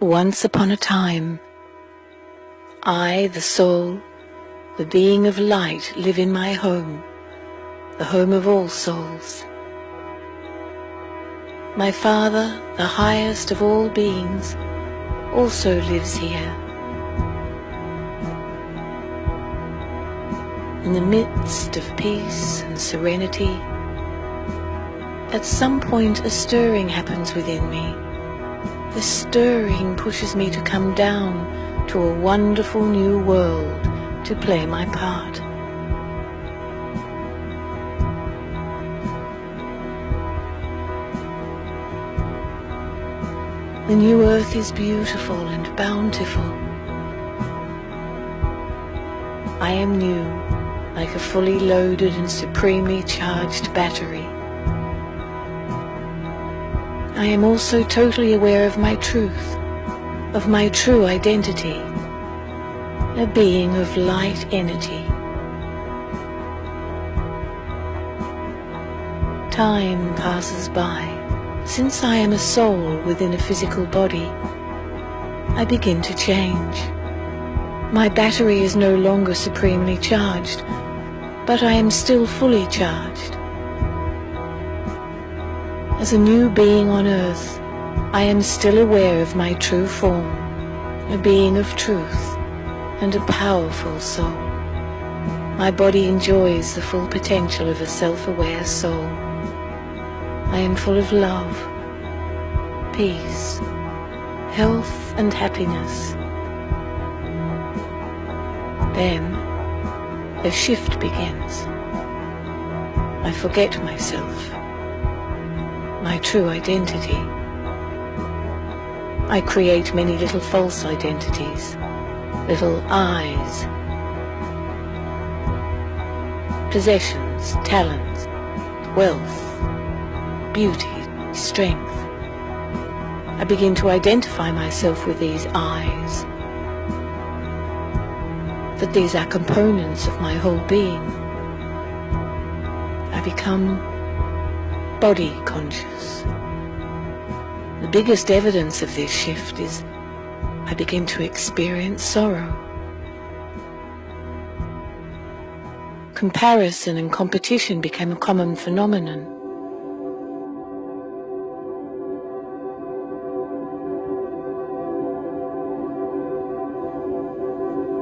Once upon a time, I, the soul, the being of light, live in my home, the home of all souls. My Father, the highest of all beings, also lives here. In the midst of peace and serenity, at some point a stirring happens within me. The stirring pushes me to come down to a wonderful new world to play my part. The new earth is beautiful and bountiful. I am new, like a fully loaded and supremely charged battery. I am also totally aware of my truth, of my true identity, a being of light energy. Time passes by. Since I am a soul within a physical body, I begin to change. My battery is no longer supremely charged, but I am still fully charged. As a new being on earth, I am still aware of my true form, a being of truth and a powerful soul. My body enjoys the full potential of a self-aware soul. I am full of love, peace, health and happiness. Then a shift begins. I forget myself, my true identity. I create many little false identities, little I's, possessions, talents, wealth, beauty, strength. I begin to identify myself with these I's, that these are components of my whole being. I become body conscious. The biggest evidence of this shift is I begin to experience sorrow. Comparison and competition became a common phenomenon.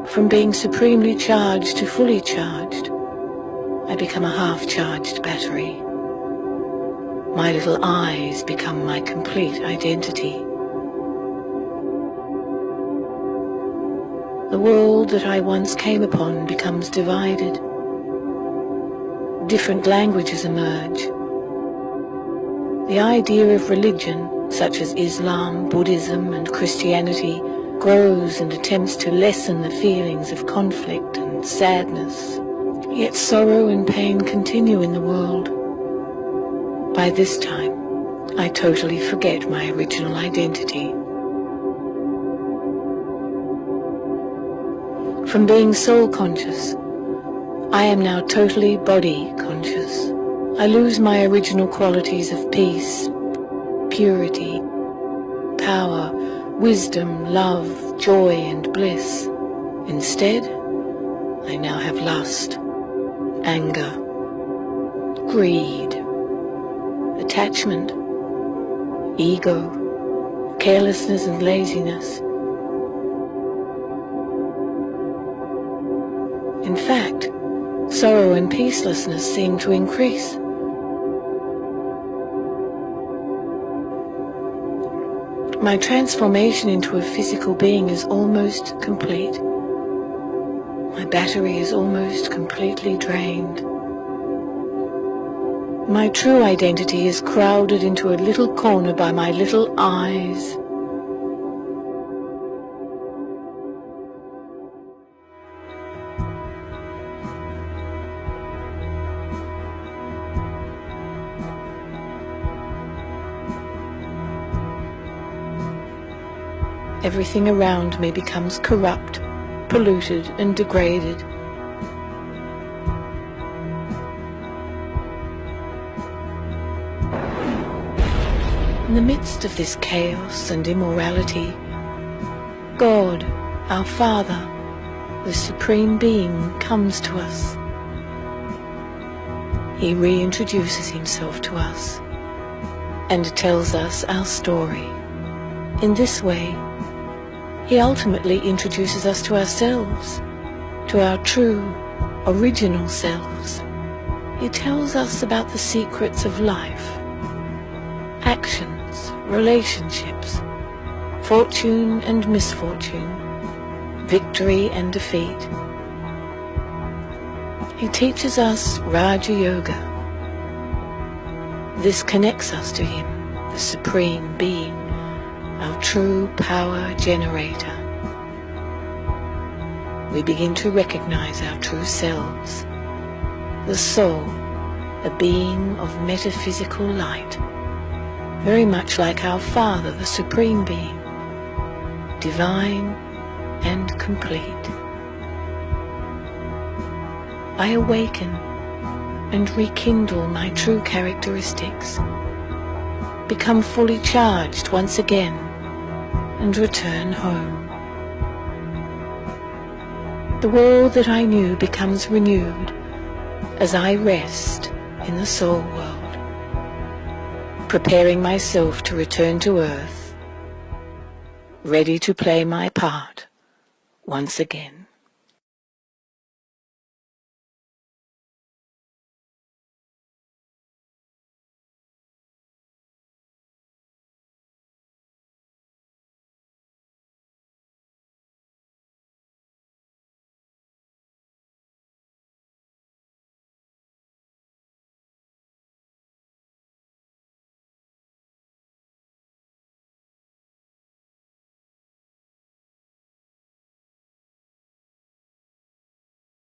From being supremely charged to fully charged, I become a half-charged battery. My little I's become my complete identity. The world that I once came upon becomes divided. Different languages emerge. The idea of religion, such as Islam, Buddhism, and Christianity, grows and attempts to lessen the feelings of conflict and sadness. Yet sorrow and pain continue in the world. By this time, I totally forget my original identity. From being soul conscious, I am now totally body conscious. I lose my original qualities of peace, purity, power, wisdom, love, joy, and bliss. Instead, I now have lust, anger, greed, attachment, ego, carelessness and laziness. In fact, sorrow and peacelessness seem to increase. My transformation into a physical being is almost complete. My battery is almost completely drained. My true identity is crowded into a little corner by my little I's. Everything around me becomes corrupt, polluted, and degraded. In the midst of this chaos and immorality, God, our Father, the Supreme Being, comes to us. He reintroduces himself to us and tells us our story. In this way, he ultimately introduces us to ourselves, to our true, original selves. He tells us about the secrets of life, actions, relationships, fortune and misfortune, victory and defeat. He teaches us Raja Yoga. This connects us to him, the Supreme Being, our true power generator. We begin to recognize our true selves, the soul, a being of metaphysical light, very much like our Father, the Supreme Being, divine and complete. I awaken and rekindle my true characteristics, become fully charged once again, and return home. The world that I knew becomes renewed as I rest in the soul world, preparing myself to return to earth, ready to play my part once again.